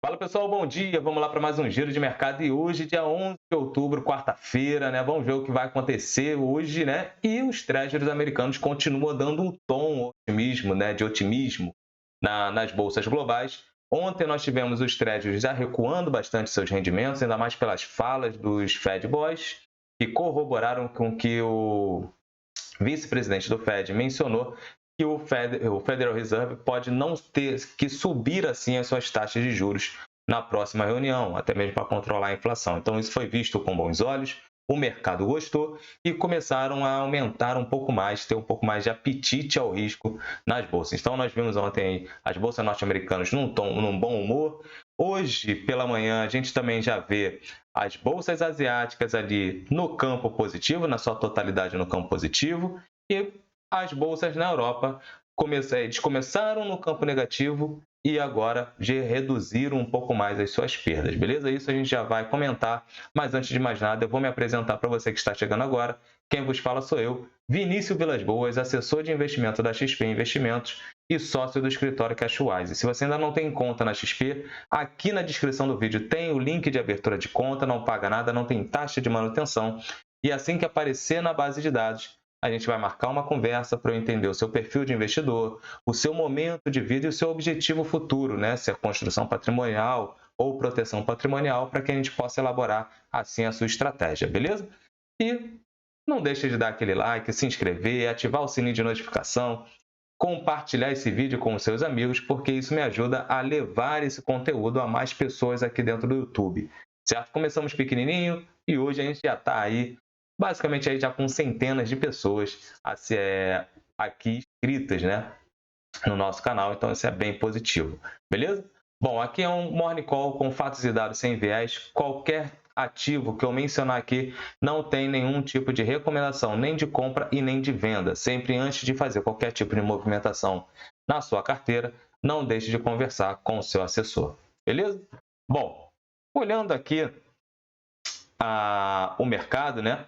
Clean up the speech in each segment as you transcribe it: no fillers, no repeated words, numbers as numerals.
Fala pessoal, bom dia. Vamos lá para mais um giro de mercado e hoje, dia 11 de outubro, quarta-feira, né? Vamos ver o que vai acontecer hoje, né? E os treasuries americanos continuam dando um tom otimismo, né? De otimismo nas bolsas globais. Ontem nós tivemos os treasuries já recuando bastante seus rendimentos, ainda mais pelas falas dos Fed Boys, que corroboraram com que o vice-presidente do Fed mencionou que o Federal Reserve pode não ter que subir assim as suas taxas de juros na próxima reunião, até mesmo para controlar a inflação. Então, isso foi visto com bons olhos, o mercado gostou e começaram a aumentar um pouco mais, ter um pouco mais de apetite ao risco nas bolsas. Então, nós vimos ontem as bolsas norte-americanas num bom humor. Hoje, pela manhã, a gente também já vê as bolsas asiáticas ali no campo positivo, na sua totalidade no campo positivo, e as bolsas na Europa eles começaram no campo negativo e agora já reduziram um pouco mais as suas perdas, beleza? Isso a gente já vai comentar, mas antes de mais nada, eu vou me apresentar para você que está chegando agora. Quem vos fala sou eu, Vinícius Vilas Boas, assessor de investimento da XP Investimentos e sócio do escritório Cashwise. Se você ainda não tem conta na XP, aqui na descrição do vídeo tem o link de abertura de conta, não paga nada, não tem taxa de manutenção. E assim que aparecer na base de dados, a gente vai marcar uma conversa para eu entender o seu perfil de investidor, o seu momento de vida e o seu objetivo futuro, né? Se é construção patrimonial ou proteção patrimonial, para que a gente possa elaborar assim a sua estratégia, beleza? E não deixe de dar aquele like, se inscrever, ativar o sininho de notificação, compartilhar esse vídeo com os seus amigos, porque isso me ajuda a levar esse conteúdo a mais pessoas aqui dentro do YouTube, certo? Começamos pequenininho e hoje a gente já está aí, basicamente aí já com centenas de pessoas aqui inscritas, né, no nosso canal, então isso é bem positivo, beleza? Bom, aqui é um Morning Call com fatos e dados sem viés. Qualquer ativo que eu mencionar aqui não tem nenhum tipo de recomendação, nem de compra e nem de venda. Sempre antes de fazer qualquer tipo de movimentação na sua carteira, não deixe de conversar com o seu assessor, beleza? Bom, olhando aqui o mercado, né?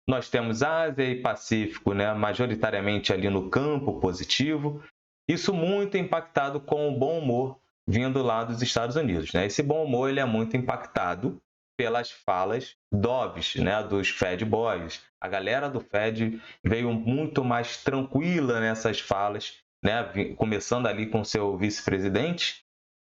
Nós temos Ásia e Pacífico, né, majoritariamente ali no campo positivo. Isso muito impactado com o bom humor vindo lá dos Estados Unidos, né? Esse bom humor ele é muito impactado pelas falas doves, né, dos Fed Boys. A galera do Fed veio muito mais tranquila nessas falas, né, começando ali com seu vice-presidente,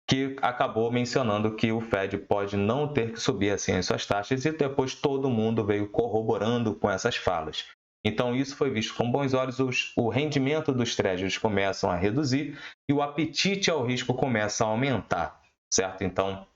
que acabou mencionando que o Fed pode não ter que subir assim as suas taxas e depois todo mundo veio corroborando com essas falas. Então isso foi visto com bons olhos, o rendimento dos treasuries começam a reduzir e o apetite ao risco começa a aumentar, certo? Então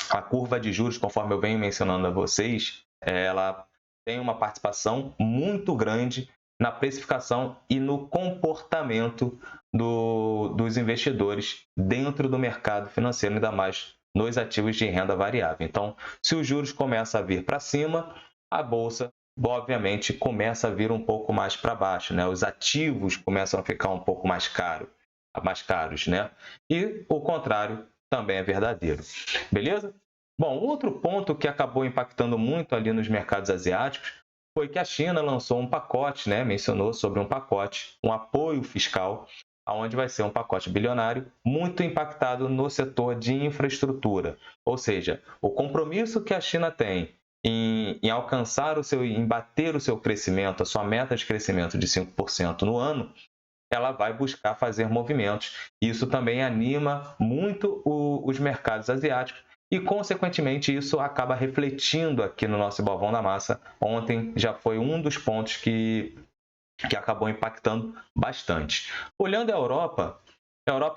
a curva de juros, conforme eu venho mencionando a vocês, ela tem uma participação muito grande na precificação e no comportamento dos investidores dentro do mercado financeiro, ainda mais nos ativos de renda variável. Então, se os juros começam a vir para cima, a bolsa, obviamente, começa a vir um pouco mais para baixo, né? Os ativos começam a ficar um pouco mais caros, né? E o contrário também é verdadeiro. Beleza? Bom, outro ponto que acabou impactando muito ali nos mercados asiáticos foi que a China lançou um pacote, né? Mencionou sobre um pacote, um apoio fiscal, onde vai ser um pacote bilionário muito impactado no setor de infraestrutura. Ou seja, o compromisso que a China tem em alcançar em bater o seu crescimento, a sua meta de crescimento de 5% no ano, ela vai buscar fazer movimentos. Isso também anima muito os mercados asiáticos e, consequentemente, isso acaba refletindo aqui no nosso Balvão da Massa. Ontem já foi um dos pontos que acabou impactando bastante. Olhando a Europa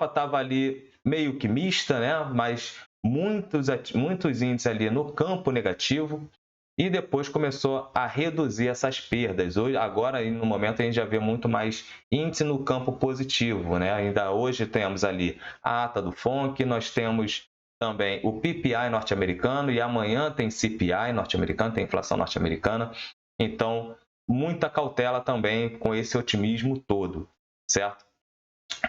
estava ali meio que mista, né? Mas muitos índices ali no campo negativo, e depois começou a reduzir essas perdas. Hoje, agora, no momento, a gente já vê muito mais índice no campo positivo, né? Ainda hoje temos ali a ata do FONC, nós temos também o PPI norte-americano e amanhã tem CPI norte-americano, tem inflação norte-americana. Então, muita cautela também com esse otimismo todo, certo?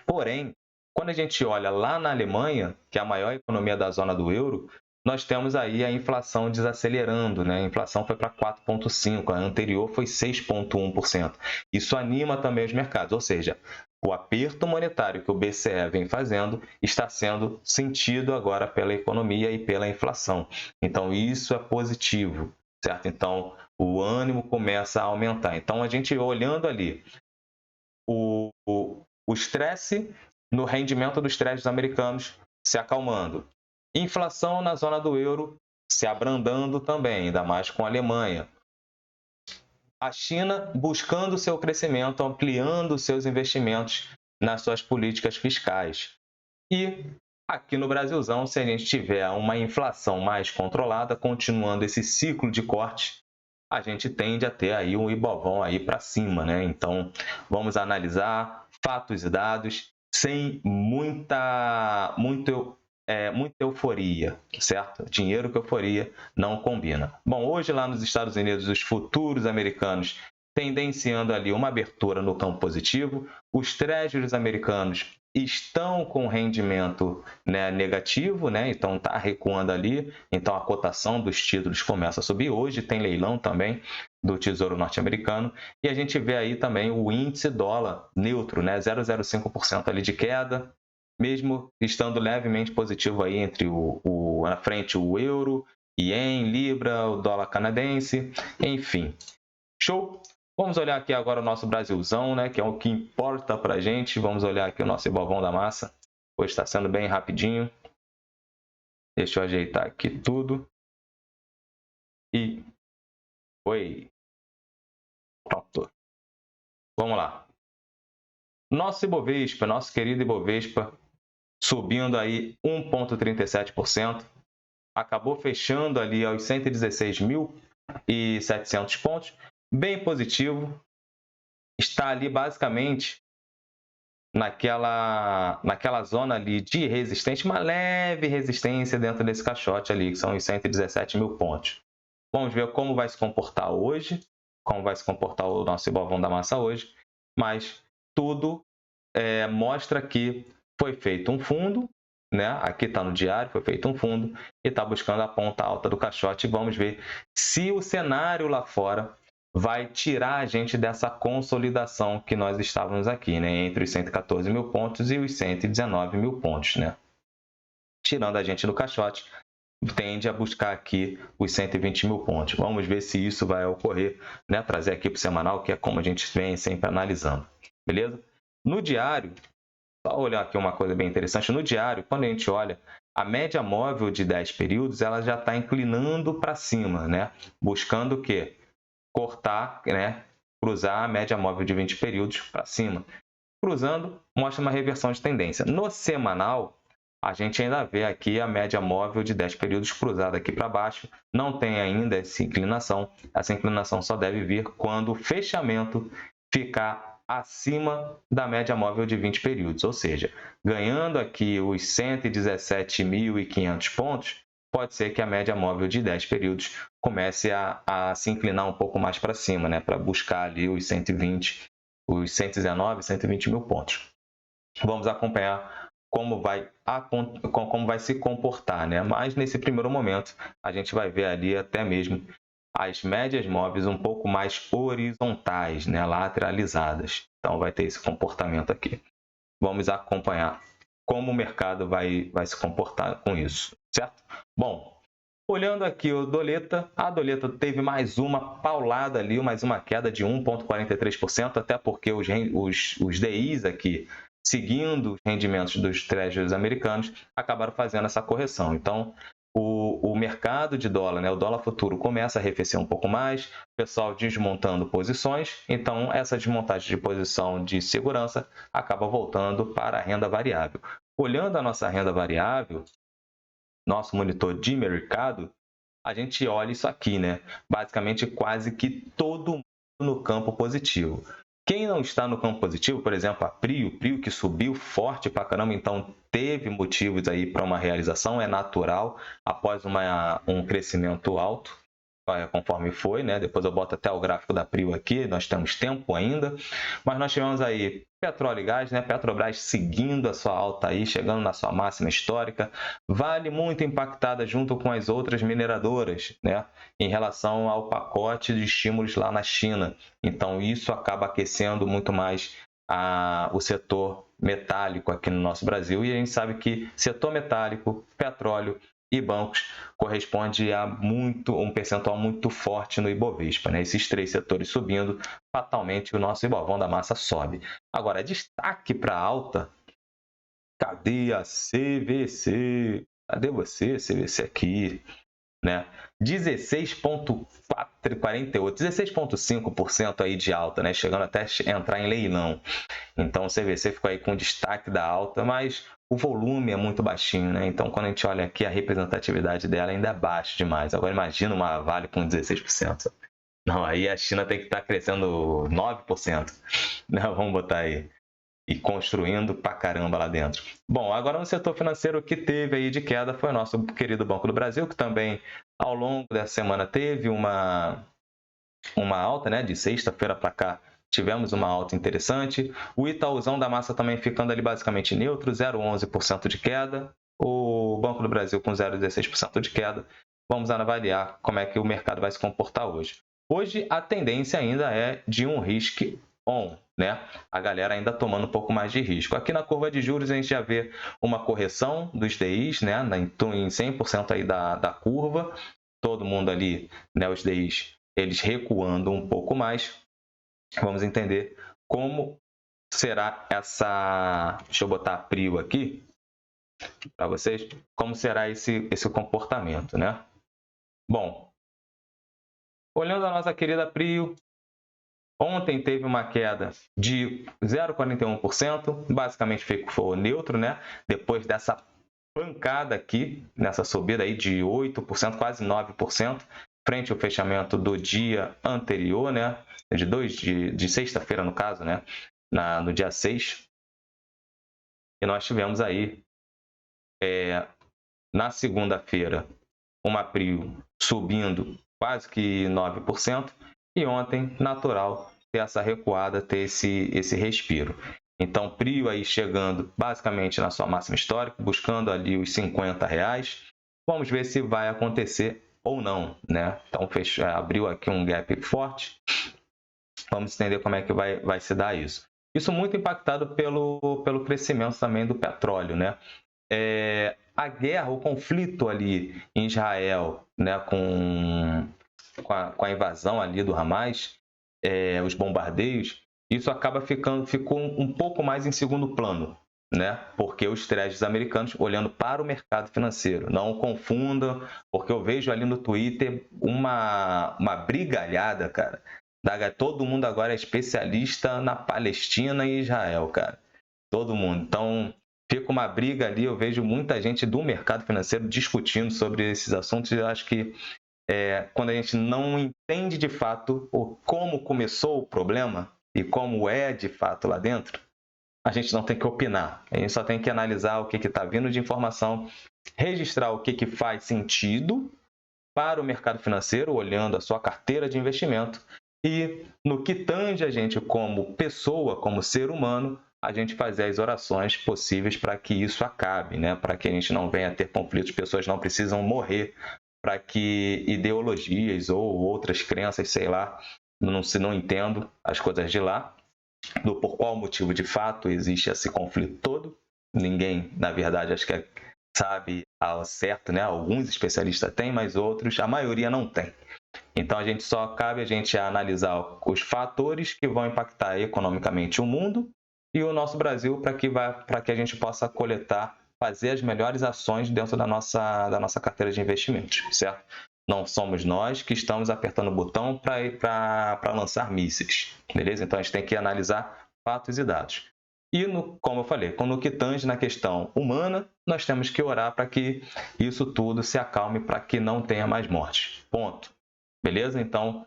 Porém, quando a gente olha lá na Alemanha, que é a maior economia da zona do euro, nós temos aí a inflação desacelerando, né? A inflação foi para 4,5%, a anterior foi 6,1%. Isso anima também os mercados, ou seja, o aperto monetário que o BCE vem fazendo está sendo sentido agora pela economia e pela inflação. Então, isso é positivo, certo? Então, o ânimo começa a aumentar. Então, a gente olhando ali o estresse no rendimento dos créditos americanos se acalmando. Inflação na zona do euro se abrandando também, ainda mais com a Alemanha. A China buscando seu crescimento, ampliando seus investimentos nas suas políticas fiscais. E aqui no Brasilzão, se a gente tiver uma inflação mais controlada, continuando esse ciclo de corte, a gente tende a ter aí um Ibovão aí para cima, né? Então, vamos analisar fatos e dados sem muita euforia, certo? Dinheiro com euforia não combina. Bom, hoje lá nos Estados Unidos, os futuros americanos tendenciando ali uma abertura no campo positivo, os treasuries americanos estão com rendimento, né, negativo, né? Então está recuando ali, então a cotação dos títulos começa a subir. Hoje tem leilão também do Tesouro Norte-Americano e a gente vê aí também o índice dólar neutro, né, 0,05% ali de queda, mesmo estando levemente positivo aí entre na frente o euro, ien, libra, o dólar canadense, enfim. Show? Vamos olhar aqui agora o nosso Brasilzão, né, que é o que importa para a gente. Vamos olhar aqui o nosso Ibovão da Massa. Hoje está sendo bem rapidinho. Deixa eu ajeitar aqui tudo. E foi. Pronto. Vamos lá. Nosso Ibovespa, nosso querido Ibovespa, subindo aí 1,37%. Acabou fechando ali aos 116.700 pontos. Bem positivo. Está ali basicamente naquela zona ali de resistência, uma leve resistência dentro desse caixote ali, que são os 117 mil pontos. Vamos ver como vai se comportar hoje, como vai se comportar o nosso Ibovão da Massa hoje, mas tudo mostra que foi feito um fundo, né? Aqui está no diário, foi feito um fundo e está buscando a ponta alta do caixote. Vamos ver se o cenário lá fora vai tirar a gente dessa consolidação que nós estávamos aqui, né? Entre os 114 mil pontos e os 119 mil pontos, né? Tirando a gente do caixote, tende a buscar aqui os 120 mil pontos. Vamos ver se isso vai ocorrer, né? Trazer aqui para o semanal, que é como a gente vem sempre analisando, beleza? No diário, só olhar aqui uma coisa bem interessante. No diário, quando a gente olha, a média móvel de 10 períodos, ela já está inclinando para cima, né? Buscando o quê? Cortar, né? Cruzar a média móvel de 20 períodos para cima. Cruzando, mostra uma reversão de tendência. No semanal, a gente ainda vê aqui a média móvel de 10 períodos cruzada aqui para baixo. Não tem ainda essa inclinação. Essa inclinação só deve vir quando o fechamento ficar acima da média móvel de 20 períodos. Ou seja, ganhando aqui os 117.500 pontos, pode ser que a média móvel de 10 períodos comece a se inclinar um pouco mais para cima, né? Para buscar ali os 120, os 119, 120 mil pontos. Vamos acompanhar como vai se comportar, né? Mas nesse primeiro momento, a gente vai ver ali até mesmo as médias móveis um pouco mais horizontais, né? Lateralizadas. Então, vai ter esse comportamento aqui. Vamos acompanhar como o mercado vai se comportar com isso, certo? Bom, olhando aqui o Doleta, a Doleta teve mais uma paulada ali, mais uma queda de 1,43%, até porque os DIs aqui, seguindo os rendimentos dos treasuries americanos, acabaram fazendo essa correção. Então, o mercado de dólar, né, o dólar futuro, começa a arrefecer um pouco mais, o pessoal desmontando posições, então essa desmontagem de posição de segurança acaba voltando para a renda variável. Olhando a nossa renda variável, nosso monitor de mercado, a gente olha isso aqui, né? Basicamente, quase que todo mundo no campo positivo. Quem não está no campo positivo, por exemplo, a Prio que subiu forte pra caramba, então teve motivos aí para uma realização, é natural, após um crescimento alto, conforme foi, né? Depois eu boto até o gráfico da Prio aqui, nós temos tempo ainda, mas nós tivemos aí petróleo e gás, né? Petrobras seguindo a sua alta aí, chegando na sua máxima histórica, Vale muito impactada junto com as outras mineradoras, né? Em relação ao pacote de estímulos lá na China. Então, isso acaba aquecendo muito mais o setor metálico aqui no nosso Brasil, e a gente sabe que setor metálico, petróleo e bancos corresponde a um percentual muito forte no Ibovespa, né? Esses três setores subindo, fatalmente o nosso Ibovão da Massa sobe. Agora, destaque para alta, cadê a CVC? Cadê você, CVC aqui? Né? 16,48, 16,5% aí de alta, né? Chegando até entrar em leilão. Então o CVC ficou aí com destaque da alta, mas o volume é muito baixinho, né? Então quando a gente olha aqui, a representatividade dela ainda é baixa demais. Agora imagina uma Vale com 16%. Não, aí a China tem que estar crescendo 9%. Não, vamos botar aí. E construindo pra caramba lá dentro. Bom, agora no setor financeiro, o que teve aí de queda foi o nosso querido Banco do Brasil, que também ao longo dessa semana teve uma alta, né? De sexta-feira para cá tivemos uma alta interessante. O Itaúzão da Massa também ficando ali basicamente neutro, 0,11% de queda. O Banco do Brasil com 0,16% de queda. Vamos avaliar como é que o mercado vai se comportar hoje. Hoje a tendência ainda é de um risco on, né? A galera ainda tomando um pouco mais de risco. Aqui na curva de juros a gente já vê uma correção dos DIs, né? Em 100% aí da curva. Todo mundo ali, né? Os DIs, eles recuando um pouco mais. Vamos entender como será essa... Deixa eu botar a PRIO aqui para vocês. Como será esse comportamento, né? Bom, olhando a nossa querida PRIO, ontem teve uma queda de 0,41%, basicamente ficou neutro, né? Depois dessa pancada aqui, nessa subida aí de 8%, quase 9%, frente ao fechamento do dia anterior, né? De sexta-feira, no caso, né? No dia 6. E nós tivemos aí, na segunda-feira, uma PRIO subindo quase que 9%, e ontem, natural, ter essa recuada, ter esse respiro. Então, PRIO aí chegando basicamente na sua máxima histórica, buscando ali os R$50. Vamos ver se vai acontecer ou não, né? Então, abriu aqui um gap forte. Vamos entender como é que vai se dar isso. Isso muito impactado pelo crescimento também do petróleo, né? A guerra, o conflito ali em Israel, né, com a invasão ali do Hamas, os bombardeios, isso ficou um pouco mais em segundo plano, né? Porque os trades americanos olhando para o mercado financeiro. Não confundam, porque eu vejo ali no Twitter uma brigalhada, cara. Todo mundo agora é especialista na Palestina e Israel, cara. Todo mundo. Então, fica uma briga ali, eu vejo muita gente do mercado financeiro discutindo sobre esses assuntos, e eu acho que quando a gente não entende de fato como começou o problema e como é de fato lá dentro, a gente não tem que opinar. A gente só tem que analisar o que está vindo de informação, registrar o que faz sentido para o mercado financeiro, olhando a sua carteira de investimento, e no que tange a gente como pessoa, como ser humano, a gente fazer as orações possíveis para que isso acabe, né? Para que a gente não venha a ter conflitos, pessoas não precisam morrer para que ideologias ou outras crenças, sei lá, não entendo as coisas de lá, por qual motivo de fato existe esse conflito todo. Ninguém, na verdade, acho que sabe ao certo, né? Alguns especialistas têm, mas outros, a maioria não tem. Então cabe a gente analisar os fatores que vão impactar economicamente o mundo e o nosso Brasil, para que a gente possa coletar, fazer as melhores ações dentro da nossa carteira de investimentos, certo? Não somos nós que estamos apertando o botão para lançar mísseis, beleza? Então a gente tem que analisar fatos e dados. E, como eu falei, no que tange na questão humana, nós temos que orar para que isso tudo se acalme, para que não tenha mais mortes. Ponto. Beleza? Então,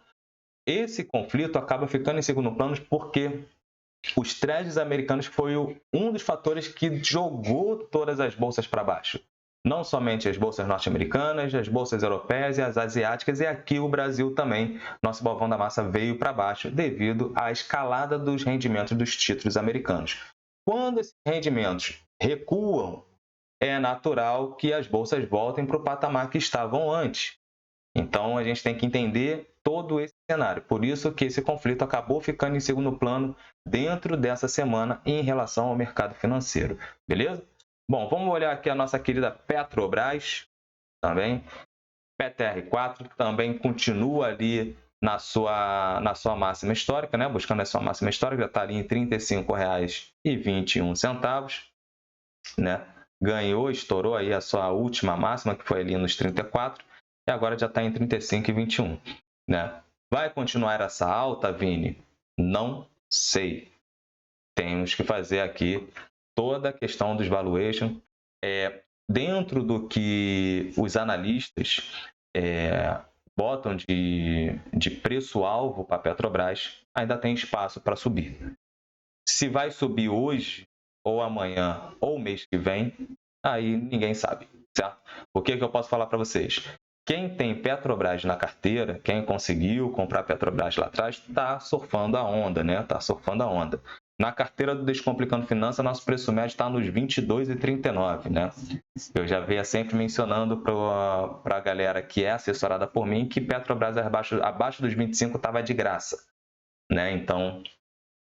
esse conflito acaba ficando em segundo plano porque os trades americanos foi um dos fatores que jogou todas as bolsas para baixo. Não somente as bolsas norte-americanas, as bolsas europeias e as asiáticas, e aqui o Brasil também. Nosso Ibovão da Massa veio para baixo devido à escalada dos rendimentos dos títulos americanos. Quando esses rendimentos recuam, é natural que as bolsas voltem para o patamar que estavam antes. Então, a gente tem que entender todo esse cenário. Por isso que esse conflito acabou ficando em segundo plano dentro dessa semana em relação ao mercado financeiro. Beleza? Bom, vamos olhar aqui a nossa querida Petrobras também. PTR4 também continua ali na sua máxima histórica, né? Buscando a sua máxima histórica, já está ali em R$ 35,21, né? Ganhou, estourou aí a sua última máxima, que foi ali nos 34, e agora já está em 35,21, né? Vai continuar essa alta, Vini? Não sei. Temos que fazer aqui toda a questão dos valuation. Dentro do que os analistas botam de preço-alvo para a Petrobras, ainda tem espaço para subir. Se vai subir hoje, ou amanhã, ou mês que vem, aí ninguém sabe, certo? O que eu posso falar para vocês? Quem tem Petrobras na carteira, quem conseguiu comprar Petrobras lá atrás, está surfando a onda, né? Está surfando a onda. Na carteira do Descomplicando Finanças, nosso preço médio está nos R$ 22,39, né? Eu já venho sempre mencionando para a galera que é assessorada por mim que Petrobras abaixo dos 25 estava de graça, né? Então,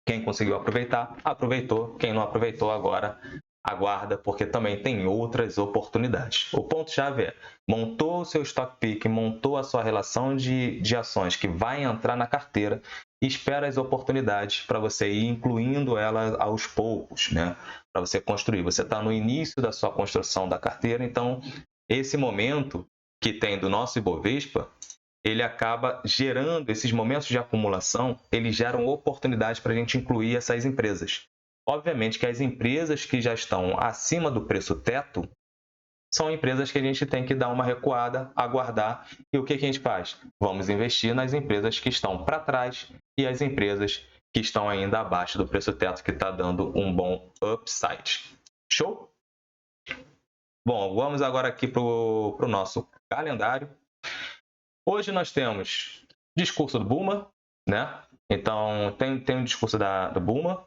quem conseguiu aproveitar, aproveitou. Quem não aproveitou, agora aguarda, porque também tem outras oportunidades. O ponto-chave é, montou o seu stock pick, montou a sua relação de ações que vai entrar na carteira, espera as oportunidades para você ir incluindo ela aos poucos, né? Para você construir. Você está no início da sua construção da carteira, então esse momento que tem do nosso Ibovespa, ele acaba gerando esses momentos de acumulação, eles geram oportunidades para a gente incluir essas empresas. Obviamente que as empresas que já estão acima do preço teto são empresas que a gente tem que dar uma recuada, aguardar. E o que a gente faz? Vamos investir nas empresas que estão para trás e as empresas que estão ainda abaixo do preço teto, que está dando um bom upside. Show? Bom, vamos agora aqui para o nosso calendário. Hoje nós temos discurso do Buma, né? Então, tem um discurso do Buma.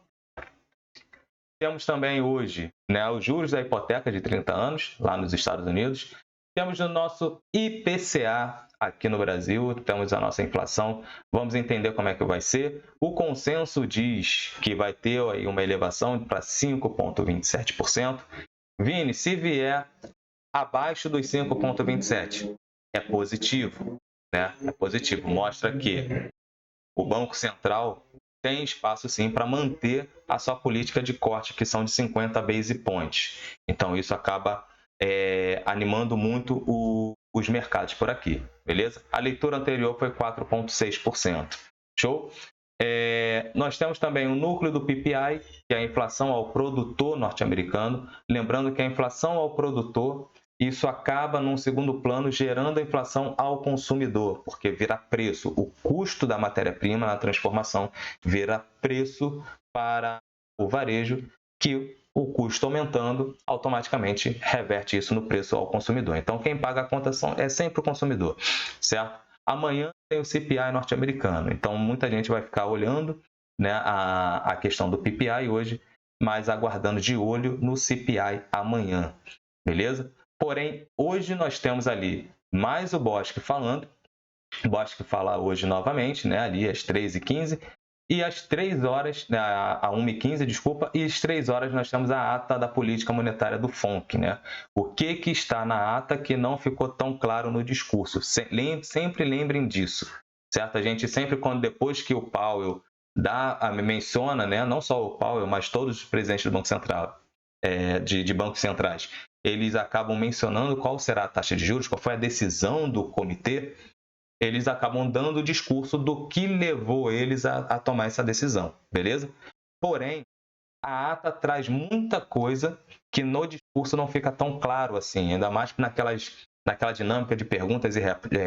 Temos também hoje, né, os juros da hipoteca de 30 anos, lá nos Estados Unidos. Temos o nosso IPCA aqui no Brasil, temos a nossa inflação. Vamos entender como é que vai ser. O consenso diz que vai ter aí uma elevação para 5,27%. Vini, se vier abaixo dos 5,27%, é positivo, né? É positivo. Mostra que o Banco Central tem espaço sim para manter a sua política de corte, que são de 50 base points. Então isso acaba animando muito os mercados por aqui, beleza? A leitura anterior foi 4,6%. Show? Nós temos também o núcleo do PPI, que é a inflação ao produtor norte-americano. Lembrando que a inflação ao produtor, isso acaba num segundo plano gerando a inflação ao consumidor, porque vira preço. O custo da matéria-prima na transformação vira preço para o varejo, que o custo aumentando automaticamente reverte isso no preço ao consumidor. Então, quem paga a conta é sempre o consumidor, certo? Amanhã tem o CPI norte-americano, então muita gente vai ficar olhando, né, a questão do PPI hoje, mas aguardando de olho no CPI amanhã, beleza? Porém, hoje nós temos ali mais o Bosque falando. O Bosque fala hoje novamente, né, ali às 3h15. E às 3 horas, a 1h15, desculpa, e às 3 horas nós temos a ata da política monetária do FONC, né? O que está na ata que não ficou tão claro no discurso? Sempre lembrem disso, certo? A gente sempre, depois que o Powell menciona, né, não só o Powell, mas todos os presidentes do Banco Central, de bancos centrais, eles acabam mencionando qual será a taxa de juros, qual foi a decisão do comitê, eles acabam dando o discurso do que levou eles a tomar essa decisão, beleza? Porém, a ata traz muita coisa que no discurso não fica tão claro assim, ainda mais naquela dinâmica de perguntas e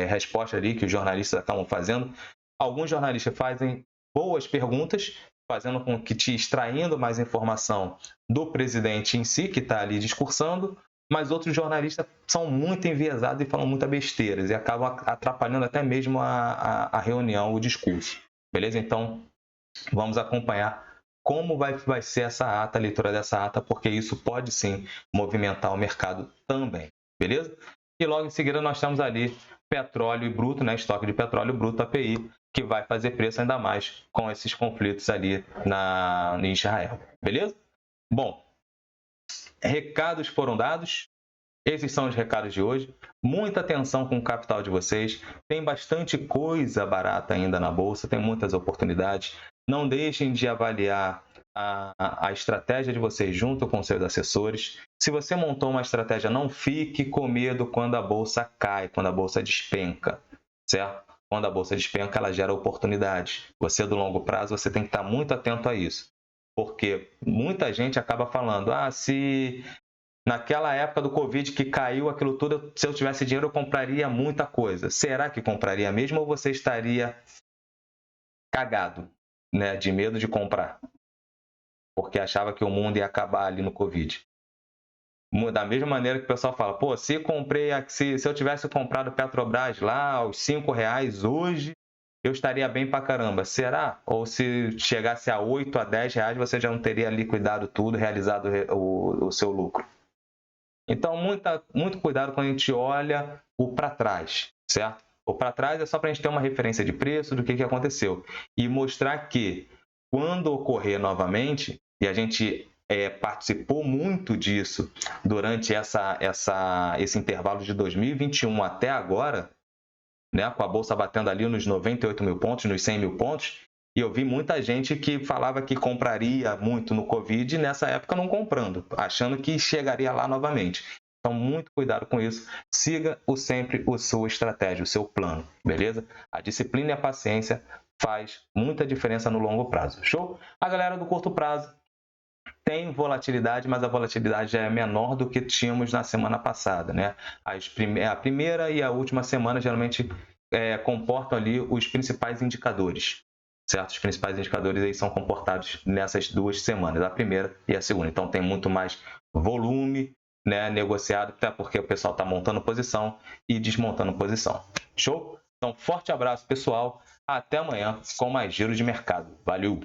respostas ali que os jornalistas acabam fazendo. Alguns jornalistas fazem boas perguntas, fazendo com que extraindo mais informação do presidente em si, que está ali discursando, mas outros jornalistas são muito enviesados e falam muita besteiras e acabam atrapalhando até mesmo a reunião, o discurso. Beleza? Então, vamos acompanhar como vai ser essa ata, a leitura dessa ata, porque isso pode sim movimentar o mercado também. Beleza? E logo em seguida nós temos ali petróleo bruto, né? Estoque de petróleo bruto, API, que vai fazer preço ainda mais com esses conflitos ali em Israel. Beleza? Bom, recados foram dados. Esses são os recados de hoje. Muita atenção com o capital de vocês. Tem bastante coisa barata ainda na bolsa, tem muitas oportunidades. Não deixem de avaliar a estratégia de vocês junto com seus assessores. Se você montou uma estratégia, não fique com medo quando a bolsa cai, quando a bolsa despenca, certo? Quando a bolsa despenca, ela gera oportunidades. Você do longo prazo, você tem que estar muito atento a isso. Porque muita gente acaba falando, se naquela época do Covid que caiu aquilo tudo, se eu tivesse dinheiro eu compraria muita coisa. Será que compraria mesmo ou você estaria cagado, né, de medo de comprar? Porque achava que o mundo ia acabar ali no Covid. Da mesma maneira que o pessoal fala, pô, se eu tivesse comprado Petrobras lá aos R$5 hoje, eu estaria bem pra caramba. Será? Ou se chegasse a 8 a 10 reais, você já não teria liquidado tudo, realizado o seu lucro. Então, muito cuidado quando a gente olha o para trás, certo? O para trás é só para a gente ter uma referência de preço do que aconteceu e mostrar que quando ocorrer novamente, e a gente participou muito disso durante esse intervalo de 2021 até agora, né, com a Bolsa batendo ali nos 98 mil pontos, nos 100 mil pontos, e eu vi muita gente que falava que compraria muito no Covid e nessa época não comprando, achando que chegaria lá novamente. Então, muito cuidado com isso. Siga sempre a sua estratégia, o seu plano, beleza? A disciplina e a paciência faz muita diferença no longo prazo. Show? A galera do curto prazo tem volatilidade, mas a volatilidade já é menor do que tínhamos na semana passada, né? A primeira e a última semana geralmente comportam ali os principais indicadores, certo? Os principais indicadores aí são comportados nessas 2 semanas, a primeira e a segunda. Então tem muito mais volume, né, negociado, até porque o pessoal está montando posição e desmontando posição. Show? Então, forte abraço, pessoal. Até amanhã com mais giro de mercado. Valeu!